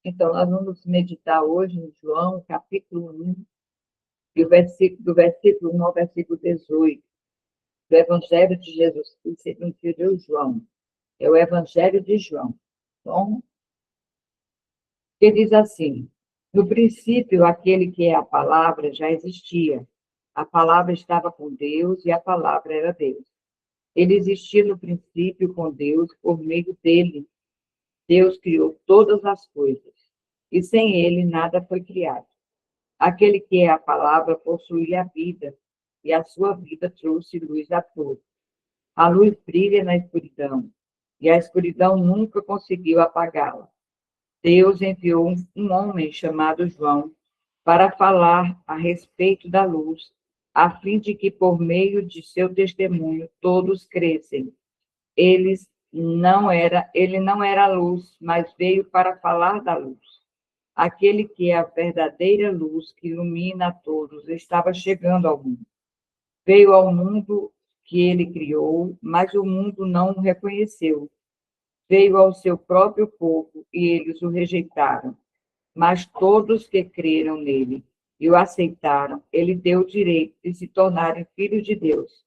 Então, nós vamos meditar hoje em João, capítulo 1, e do versículo 1 ao versículo 18, do Evangelho de Jesus Cristo, segundo escreveu João. É o Evangelho de João. Então, que diz assim: no princípio, aquele que é a palavra já existia. A palavra estava com Deus e a palavra era Deus. Ele existia no princípio com Deus, por meio dele. Deus criou todas as coisas, e sem ele nada foi criado. Aquele que é a palavra possui a vida, e a sua vida trouxe luz a todos. A luz brilha na escuridão, e a escuridão nunca conseguiu apagá-la. Deus enviou um homem chamado João para falar a respeito da luz, a fim de que, por meio de seu testemunho, todos crescem. Ele não era a luz, mas veio para falar da luz. Aquele que é a verdadeira luz que ilumina a todos estava chegando ao mundo. Veio ao mundo que ele criou, mas o mundo não o reconheceu. Veio ao seu próprio povo e eles o rejeitaram. Mas todos que creram nele e o aceitaram, ele deu o direito de se tornarem filhos de Deus.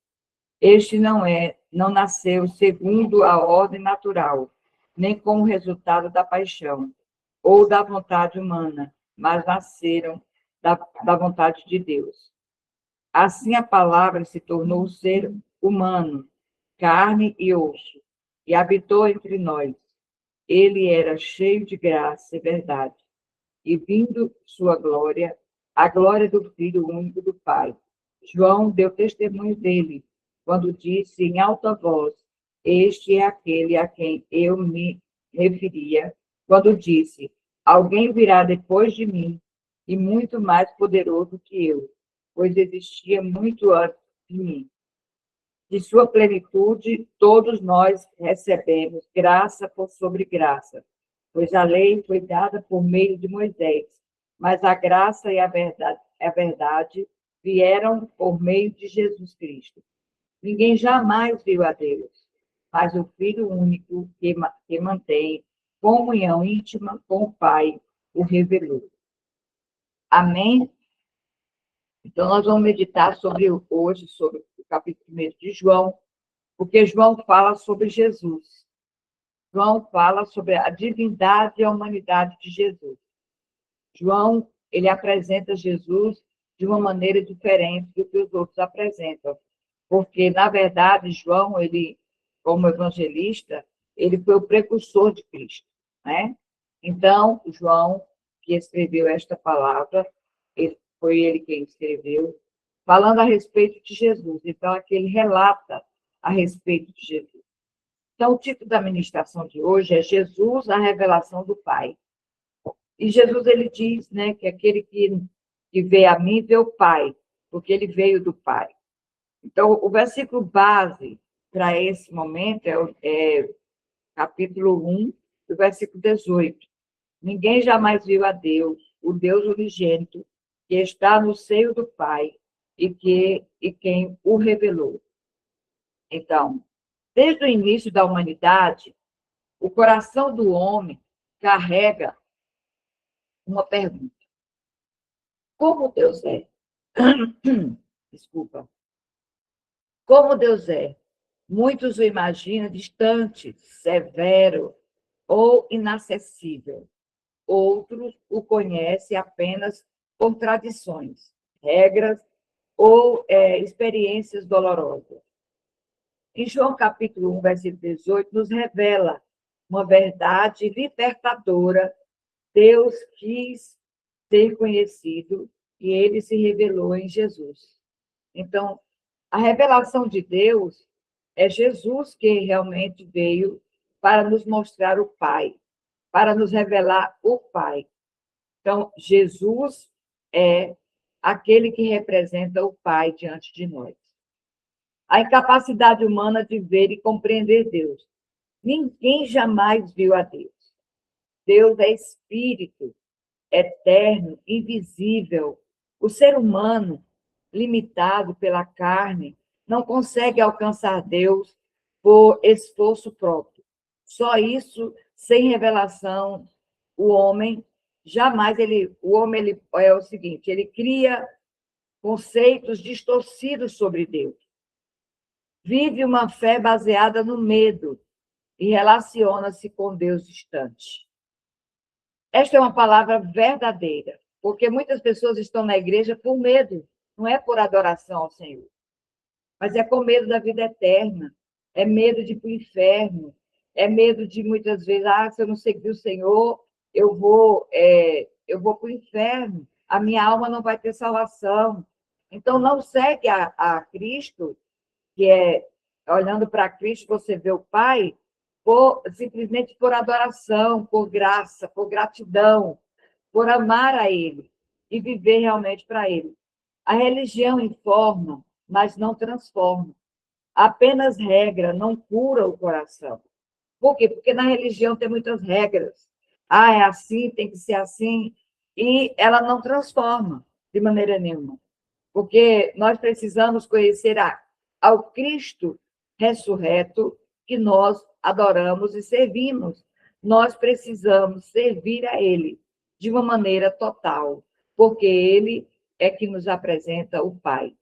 Este não nasceu segundo a ordem natural, nem como resultado da paixão ou da vontade humana, mas nasceram da vontade de Deus. Assim a palavra se tornou ser humano, carne e osso, e habitou entre nós. Ele era cheio de graça e verdade, e vindo sua glória, a glória do Filho único do Pai. João deu testemunho dele, quando disse em alta voz: Este é aquele a quem eu me referia, quando disse: Alguém virá depois de mim, e muito mais poderoso que eu, pois existia muito antes de mim. De sua plenitude, todos nós recebemos graça por sobre graça, pois a lei foi dada por meio de Moisés, mas a graça e a verdade vieram por meio de Jesus Cristo. Ninguém jamais viu a Deus, mas o Filho único que mantém comunhão íntima com o Pai o revelou. Amém? Então, nós vamos meditar hoje sobre o capítulo 1 de João, porque João fala sobre Jesus. João fala sobre a divindade e a humanidade de Jesus. João, ele apresenta Jesus de uma maneira diferente do que os outros apresentam, porque, na verdade, João, ele, como evangelista, ele foi o precursor de Cristo, né? Então, João, que escreveu esta palavra, foi ele quem escreveu, falando a respeito de Jesus. Então, aqui ele relata a respeito de Jesus. Então, o título da ministração de hoje é Jesus, a revelação do Pai. E Jesus, ele diz, né, que aquele que vê a mim, vê o Pai, porque ele veio do Pai. Então, o versículo base para esse momento é capítulo 1, do versículo 18. Ninguém jamais viu a Deus, o Deus unigênito, que está no seio do Pai e quem o revelou. Então, desde o início da humanidade, o coração do homem carrega uma pergunta: como Deus é? Desculpa. Como Deus é? Muitos o imaginam distante, severo ou inacessível. Outros o conhecem apenas por tradições, regras ou experiências dolorosas. Em João capítulo 1, versículo 18, nos revela uma verdade libertadora. Deus quis ser conhecido e ele se revelou em Jesus. Então, a revelação de Deus é Jesus que realmente veio para nos mostrar o Pai, para nos revelar o Pai. Então, Jesus é aquele que representa o Pai diante de nós. A incapacidade humana de ver e compreender Deus. Ninguém jamais viu a Deus. Deus é espírito, eterno, invisível. O ser humano, limitado pela carne, não consegue alcançar Deus por esforço próprio. Só isso, sem revelação, o homem jamais o homem é o seguinte, ele cria conceitos distorcidos sobre Deus. Vive uma fé baseada no medo e relaciona-se com Deus distante. Esta é uma palavra verdadeira, porque muitas pessoas estão na igreja por medo, não é por adoração ao Senhor, mas é com medo da vida eterna, é medo de ir para o inferno, é medo de, muitas vezes, se eu não seguir o Senhor, eu vou para o inferno, a minha alma não vai ter salvação. Então, não segue a Cristo, que é, olhando para Cristo, você vê o Pai, simplesmente por adoração, por graça, por gratidão, por amar a Ele e viver realmente para Ele. A religião informa, mas não transforma. Apenas regra não cura o coração. Por quê? Porque na religião tem muitas regras. É assim, tem que ser assim. E ela não transforma de maneira nenhuma. Porque nós precisamos conhecer ao Cristo ressurreto que nós adoramos e servimos. Nós precisamos servir a Ele de uma maneira total, porque Ele é que nos apresenta o Pai.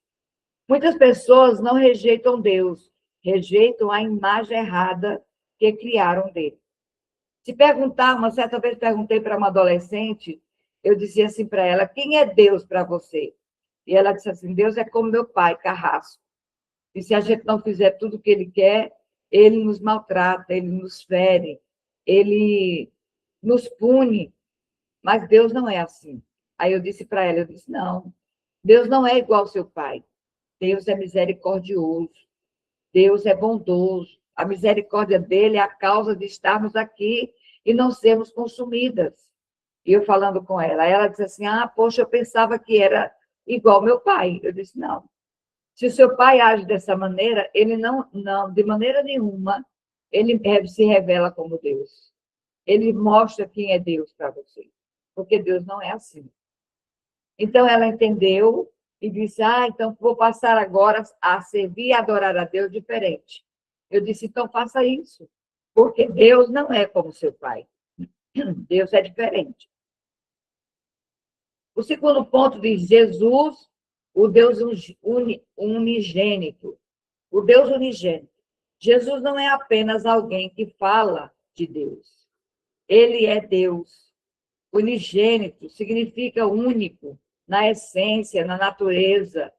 Muitas pessoas não rejeitam Deus, rejeitam a imagem errada que criaram dele. Se perguntar, uma certa vez perguntei para uma adolescente, eu dizia assim para ela, quem é Deus para você? E ela disse assim, Deus é como meu pai, carrasco. E se a gente não fizer tudo o que ele quer, ele nos maltrata, ele nos fere, ele nos pune. Mas Deus não é assim. Aí eu disse para ela, não, Deus não é igual ao seu pai. Deus é misericordioso, Deus é bondoso. A misericórdia dele é a causa de estarmos aqui e não sermos consumidas. E eu falando com ela disse assim, poxa, eu pensava que era igual meu pai. Eu disse, não. Se o seu pai age dessa maneira, ele não, de maneira nenhuma, ele se revela como Deus. Ele mostra quem é Deus para você. Porque Deus não é assim. Então, ela entendeu e disse, então vou passar agora a servir e adorar a Deus diferente. Eu disse, então faça isso, porque Deus não é como seu pai. Deus é diferente. O segundo ponto diz Jesus, o Deus unigênito. O Deus unigênito. Jesus não é apenas alguém que fala de Deus. Ele é Deus. Unigênito significa único na essência, na natureza,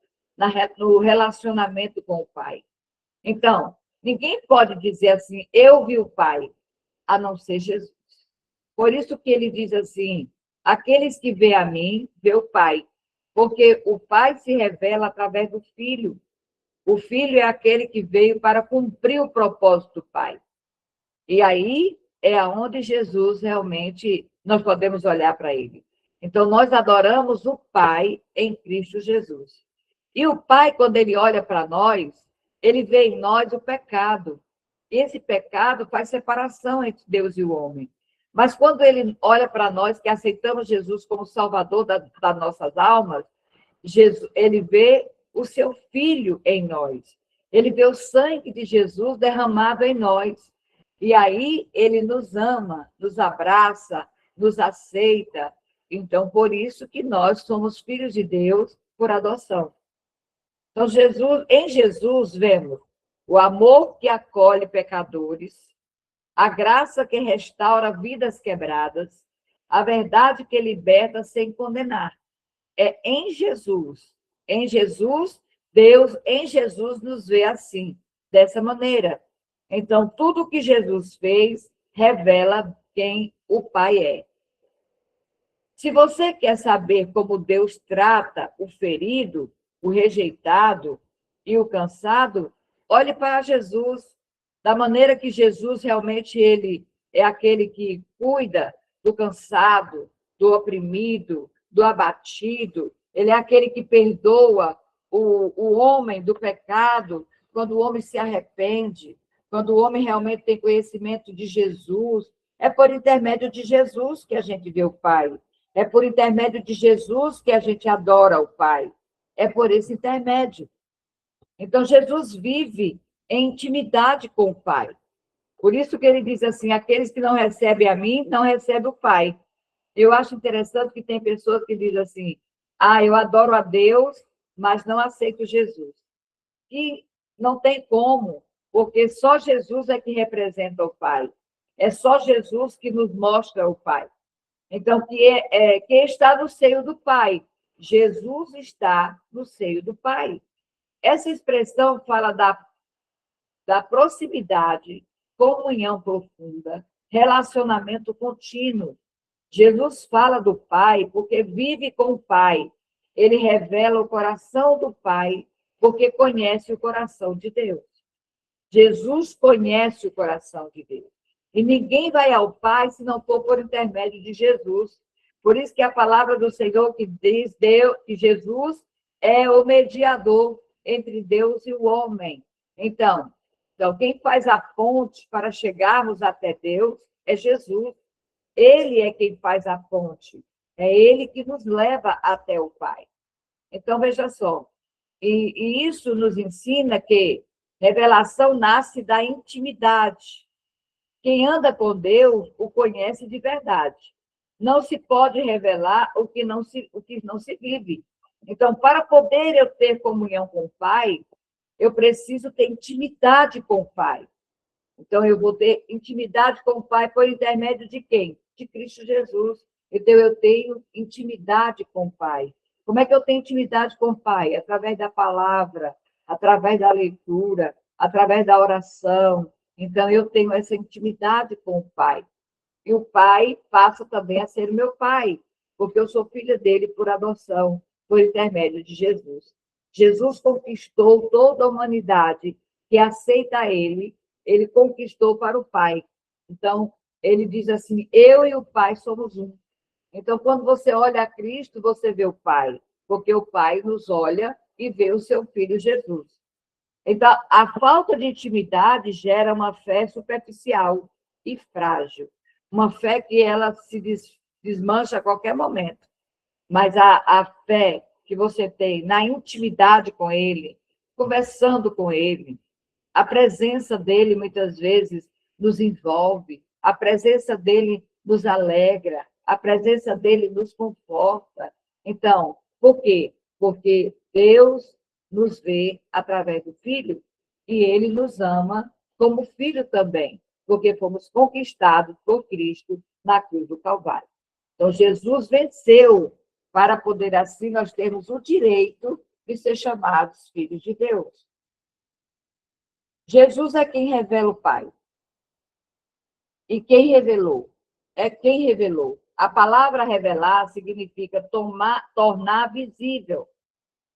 no relacionamento com o Pai. Então, ninguém pode dizer assim, eu vi o Pai, a não ser Jesus. Por isso que ele diz assim, aqueles que vê a mim, vê o Pai. Porque o Pai se revela através do Filho. O Filho é aquele que veio para cumprir o propósito do Pai. E aí é aonde Jesus realmente, nós podemos olhar para ele. Então, nós adoramos o Pai em Cristo Jesus. E o Pai, quando ele olha para nós, ele vê em nós o pecado. Esse pecado faz separação entre Deus e o homem. Mas quando ele olha para nós, que aceitamos Jesus como Salvador das nossas almas, ele vê o seu Filho em nós. Ele vê o sangue de Jesus derramado em nós. E aí ele nos ama, nos abraça, nos aceita. Então, por isso que nós somos filhos de Deus por adoção. Então, em Jesus vemos o amor que acolhe pecadores, a graça que restaura vidas quebradas, a verdade que liberta sem condenar. É em Jesus. Em Jesus, Deus, em Jesus nos vê assim, dessa maneira. Então, tudo que Jesus fez revela quem o Pai é. Se você quer saber como Deus trata o ferido, o rejeitado e o cansado, olhe para Jesus, da maneira que Jesus realmente ele é aquele que cuida do cansado, do oprimido, do abatido. Ele é aquele que perdoa o homem do pecado quando o homem se arrepende, quando o homem realmente tem conhecimento de Jesus. É por intermédio de Jesus que a gente vê o Pai. É por intermédio de Jesus que a gente adora o Pai. É por esse intermédio. Então, Jesus vive em intimidade com o Pai. Por isso que ele diz assim, aqueles que não recebem a mim, não recebem o Pai. Eu acho interessante que tem pessoas que dizem assim: ah, eu adoro a Deus, mas não aceito Jesus. E não tem como, porque só Jesus é que representa o Pai. É só Jesus que nos mostra o Pai. Então, quem está no seio do Pai? Jesus está no seio do Pai. Essa expressão fala da proximidade, comunhão profunda, relacionamento contínuo. Jesus fala do Pai porque vive com o Pai. Ele revela o coração do Pai porque conhece o coração de Deus. Jesus conhece o coração de Deus. E ninguém vai ao Pai se não for por intermédio de Jesus. Por isso que a palavra do Senhor que diz que Jesus é o mediador entre Deus e o homem. Então, quem faz a ponte para chegarmos até Deus é Jesus. Ele é quem faz a ponte. É ele que nos leva até o Pai. Então, veja só. E isso nos ensina que revelação nasce da intimidade. Quem anda com Deus o conhece de verdade. Não se pode revelar o que não se vive. Então, para poder eu ter comunhão com o Pai, eu preciso ter intimidade com o Pai. Então, eu vou ter intimidade com o Pai por intermédio de quem? De Cristo Jesus. Então, eu tenho intimidade com o Pai. Como é que eu tenho intimidade com o Pai? Através da palavra, através da leitura, através da oração. Então, eu tenho essa intimidade com o Pai. E o Pai passa também a ser o meu Pai, porque eu sou filha dele por adoção, por intermédio de Jesus. Jesus conquistou toda a humanidade que aceita ele conquistou para o Pai. Então, ele diz assim: eu e o Pai somos um. Então, quando você olha a Cristo, você vê o Pai, porque o Pai nos olha e vê o seu Filho Jesus. Então, a falta de intimidade gera uma fé superficial e frágil, uma fé que ela se desmancha a qualquer momento. Mas a fé que você tem na intimidade com Ele, conversando com Ele, a presença dele muitas vezes nos envolve, a presença dele nos alegra, a presença dele nos conforta. Então, por quê? Porque Deus nos vê através do Filho e ele nos ama como filho também, porque fomos conquistados por Cristo na cruz do Calvário. Então, Jesus venceu para poder assim nós termos o direito de ser chamados filhos de Deus. Jesus é quem revela o Pai. E quem revelou? É quem revelou. A palavra revelar significa tornar visível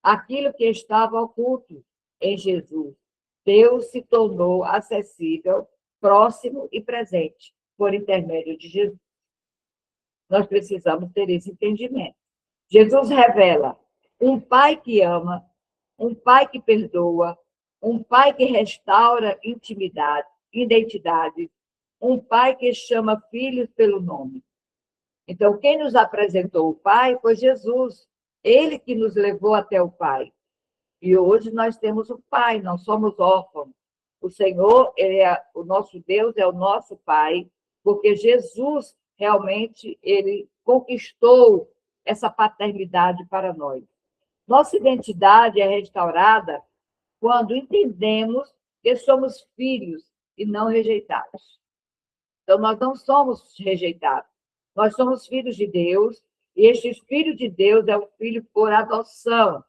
aquilo que estava oculto em Jesus. Deus se tornou acessível, próximo e presente por intermédio de Jesus. Nós precisamos ter esse entendimento. Jesus revela um Pai que ama, um Pai que perdoa, um Pai que restaura intimidade, identidade, um Pai que chama filhos pelo nome. Então, quem nos apresentou o Pai foi Jesus, ele que nos levou até o Pai. E hoje nós temos o Pai, não somos órfãos. O Senhor, o nosso Deus é o nosso Pai, porque Jesus realmente ele conquistou essa paternidade para nós. Nossa identidade é restaurada quando entendemos que somos filhos e não rejeitados. Então, nós não somos rejeitados. Nós somos filhos de Deus, e este filho de Deus é um filho por adoção.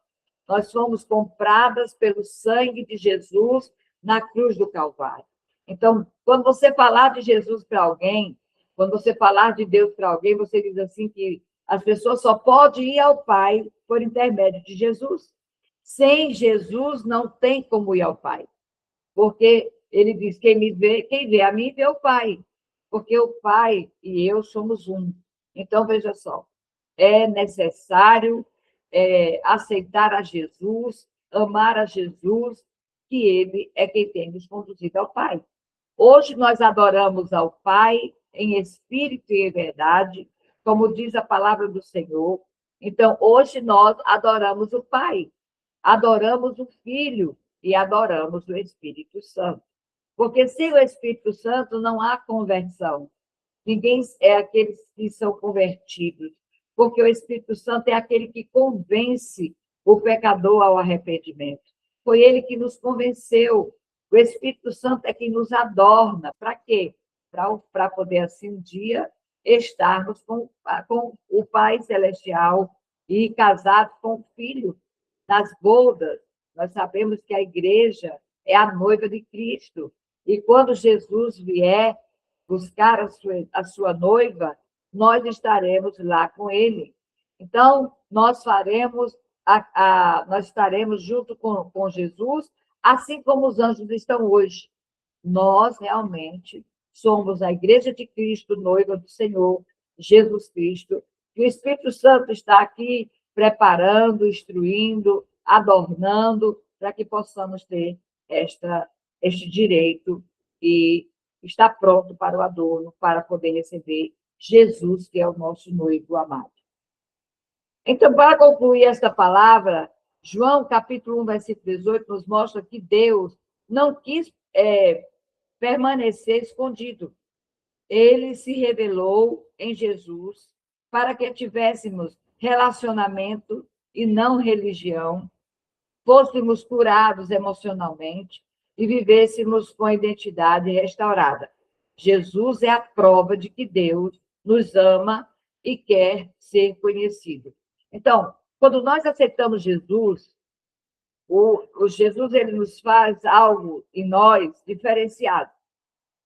Nós fomos compradas pelo sangue de Jesus na cruz do Calvário. Então, quando você falar de Jesus para alguém, quando você falar de Deus para alguém, você diz assim que as pessoas só podem ir ao Pai por intermédio de Jesus. Sem Jesus, não tem como ir ao Pai. Porque ele diz, quem vê a mim, vê o Pai. Porque o Pai e eu somos um. Então, veja só, é necessário aceitar a Jesus, amar a Jesus, que ele é quem tem nos conduzido ao Pai. Hoje nós adoramos ao Pai em espírito e em verdade, como diz a palavra do Senhor. Então, hoje nós adoramos o Pai, adoramos o Filho e adoramos o Espírito Santo. Porque sem o Espírito Santo não há conversão. ninguém é aqueles que são convertidos, porque o Espírito Santo é aquele que convence o pecador ao arrependimento. Foi ele que nos convenceu. O Espírito Santo é quem nos adorna. Para quê? Para poder, assim, um dia estarmos com o Pai Celestial e casados com o Filho nas bodas. Nós sabemos que a igreja é a noiva de Cristo. E quando Jesus vier buscar a sua noiva, nós estaremos lá com ele. Então, nós estaremos junto com Jesus, assim como os anjos estão hoje. Nós realmente somos a Igreja de Cristo, noiva do Senhor Jesus Cristo, e o Espírito Santo está aqui preparando, instruindo, adornando, para que possamos ter este direito e estar pronto para o adorno, para poder receber Jesus, que é o nosso noivo amado. Então, para concluir esta palavra, João, capítulo 1, versículo 18, nos mostra que Deus não quis permanecer escondido. Ele se revelou em Jesus para que tivéssemos relacionamento e não religião, fôssemos curados emocionalmente e vivêssemos com a identidade restaurada. Jesus é a prova de que Deus nos ama e quer ser conhecido. Então, quando nós aceitamos Jesus, o Jesus ele nos faz algo em nós diferenciado.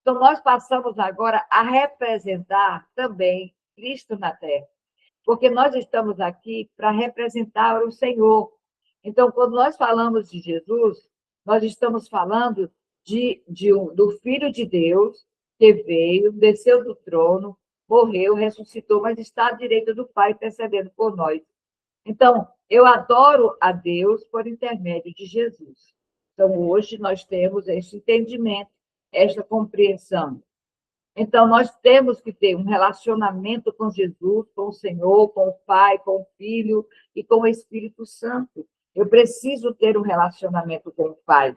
Então, nós passamos agora a representar também Cristo na terra, porque nós estamos aqui para representar o Senhor. Então, quando nós falamos de Jesus, nós estamos falando do Filho de Deus, que veio, desceu do trono, morreu, ressuscitou, mas está à direita do Pai, intercedendo por nós. Então, eu adoro a Deus por intermédio de Jesus. Então, hoje nós temos esse entendimento, esta compreensão. Então, nós temos que ter um relacionamento com Jesus, com o Senhor, com o Pai, com o Filho e com o Espírito Santo. Eu preciso ter um relacionamento com o Pai.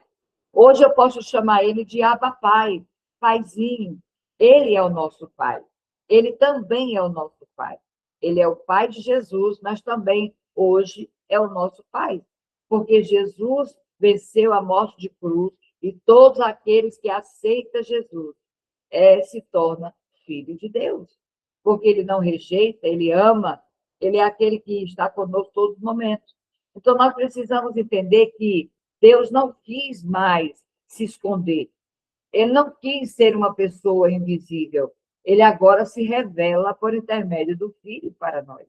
Hoje eu posso chamar ele de Abba Pai, Paizinho. Ele é o nosso Pai. Ele também é o nosso Pai. Ele é o Pai de Jesus, mas também, hoje, é o nosso Pai. Porque Jesus venceu a morte de cruz e todos aqueles que aceitam Jesus se torna filho de Deus. Porque ele não rejeita, ele ama, ele é aquele que está conosco todos os momentos. Então, nós precisamos entender que Deus não quis mais se esconder. Ele não quis ser uma pessoa invisível. Ele agora se revela por intermédio do Filho para nós.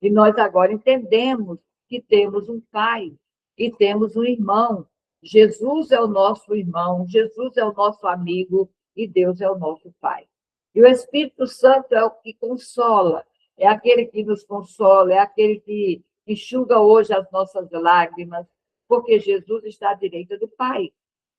E nós agora entendemos que temos um Pai e temos um irmão. Jesus é o nosso irmão, Jesus é o nosso amigo e Deus é o nosso Pai. E o Espírito Santo é o que consola, é aquele que nos consola, é aquele que enxuga hoje as nossas lágrimas, porque Jesus está à direita do Pai.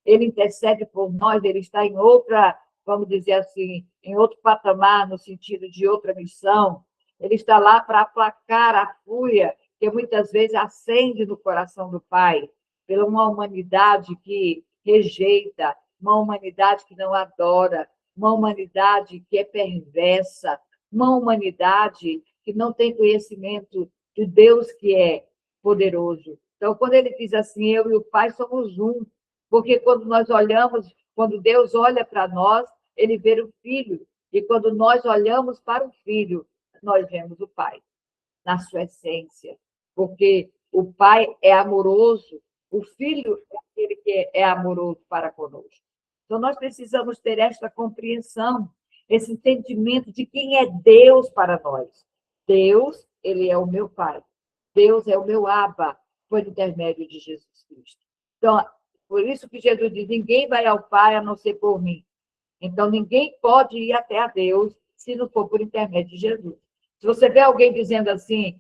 Ele intercede por nós, ele está em outra, vamos dizer assim, em outro patamar, no sentido de outra missão. Ele está lá para aplacar a fúria que muitas vezes acende no coração do Pai, pela uma humanidade que rejeita, uma humanidade que não adora, uma humanidade que é perversa, uma humanidade que não tem conhecimento de Deus que é poderoso. Então, quando ele diz assim, eu e o Pai somos um, porque quando nós olhamos, quando Deus olha para nós, ele vê o Filho, e quando nós olhamos para o Filho, nós vemos o Pai, na sua essência, porque o Pai é amoroso, o Filho é aquele que é amoroso para conosco. Então, nós precisamos ter esta compreensão, esse entendimento de quem é Deus para nós. Deus, ele é o meu Pai. Deus é o meu Abba, por intermédio de Jesus Cristo. Então, por isso que Jesus diz, ninguém vai ao Pai a não ser por mim. Então, ninguém pode ir até a Deus se não for por intermédio de Jesus. Se você vê alguém dizendo assim,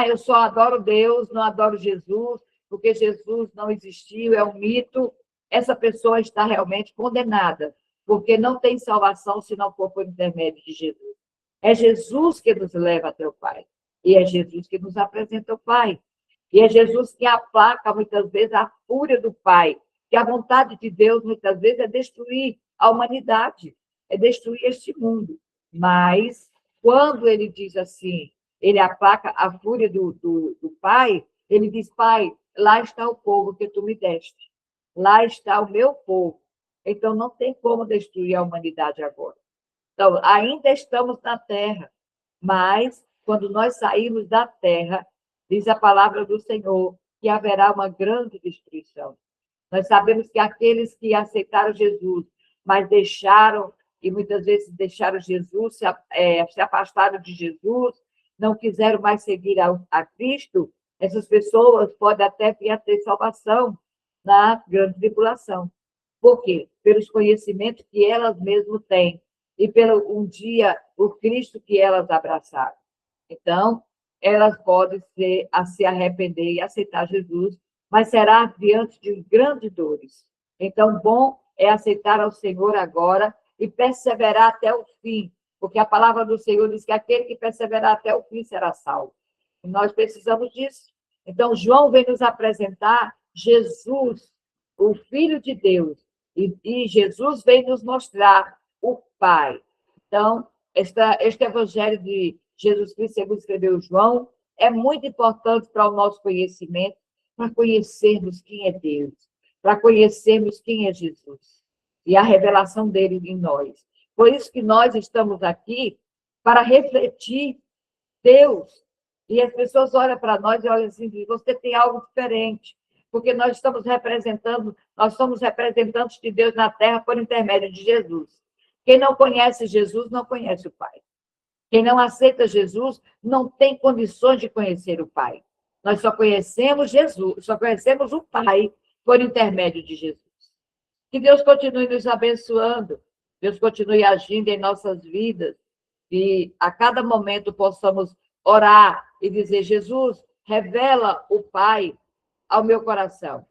eu só adoro Deus, não adoro Jesus, porque Jesus não existiu, é um mito, essa pessoa está realmente condenada, porque não tem salvação se não for por intermédio de Jesus. É Jesus que nos leva até o Pai, e é Jesus que nos apresenta o Pai, e é Jesus que aplaca muitas vezes a fúria do Pai, que a vontade de Deus muitas vezes é destruir a humanidade, é destruir este mundo. Mas, quando ele diz assim, ele aplaca a fúria do pai, ele diz, pai, lá está o povo que tu me deste. Lá está o meu povo. Então, não tem como destruir a humanidade agora. Então, ainda estamos na terra, mas quando nós sairmos da terra, diz a palavra do Senhor, que haverá uma grande destruição. Nós sabemos que aqueles que aceitaram Jesus, mas deixaram, e muitas vezes deixaram Jesus, se afastaram de Jesus, não quiseram mais seguir a Cristo, essas pessoas podem até vir a ter salvação na grande tribulação. Por quê? Pelos conhecimentos que elas mesmas têm e pelo um dia o Cristo que elas abraçaram. Então, elas podem se arrepender e aceitar Jesus, mas será diante de grandes dores. Então, bom é aceitar ao Senhor agora e perseverar até o fim, porque a palavra do Senhor diz que aquele que perseverar até o fim será salvo. E nós precisamos disso. Então, João vem nos apresentar Jesus, o Filho de Deus, e Jesus vem nos mostrar o Pai. Então, este evangelho de Jesus Cristo, segundo escreveu João, é muito importante para o nosso conhecimento, para conhecermos quem é Deus, para conhecermos quem é Jesus e a revelação dele em nós. Por isso que nós estamos aqui para refletir Deus. E as pessoas olham para nós e olham assim, você tem algo diferente, porque nós somos representantes de Deus na terra por intermédio de Jesus. Quem não conhece Jesus não conhece o Pai. Quem não aceita Jesus não tem condições de conhecer o Pai. Nós só conhecemos Jesus, só conhecemos o Pai por intermédio de Jesus. Que Deus continue nos abençoando, Deus continue agindo em nossas vidas, e a cada momento possamos orar e dizer, Jesus, revela o Pai ao meu coração,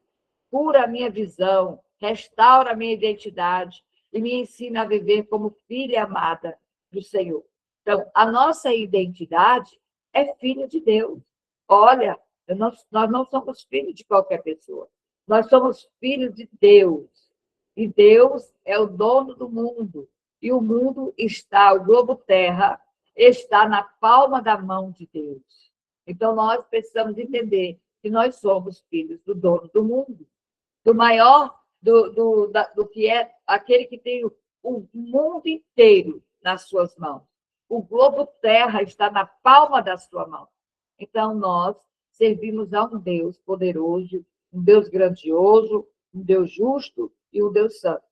cura a minha visão, restaura a minha identidade e me ensina a viver como filha amada do Senhor. Então, a nossa identidade é filho de Deus. Olha, nós não somos filhos de qualquer pessoa. Nós somos filhos de Deus. E Deus é o dono do mundo. E o mundo está, o globo terra, está na palma da mão de Deus. Então, nós precisamos entender que nós somos filhos do dono do mundo, do maior, do que é aquele que tem o mundo inteiro nas suas mãos. O globo terra está na palma da sua mão. Então, nós servimos a um Deus poderoso, um Deus grandioso, um Deus justo e um Deus santo.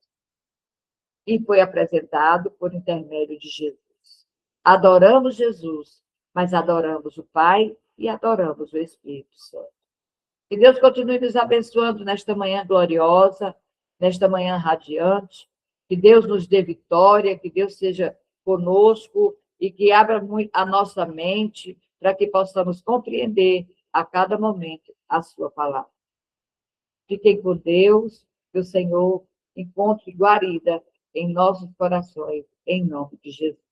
E foi apresentado por intermédio de Jesus. Adoramos Jesus, mas adoramos o Pai e adoramos o Espírito Santo. Que Deus continue nos abençoando nesta manhã gloriosa, nesta manhã radiante. Que Deus nos dê vitória, que Deus seja conosco e que abra a nossa mente para que possamos compreender a cada momento a sua palavra. Fiquem com Deus, que o Senhor encontre guarida em nossos corações, em nome de Jesus.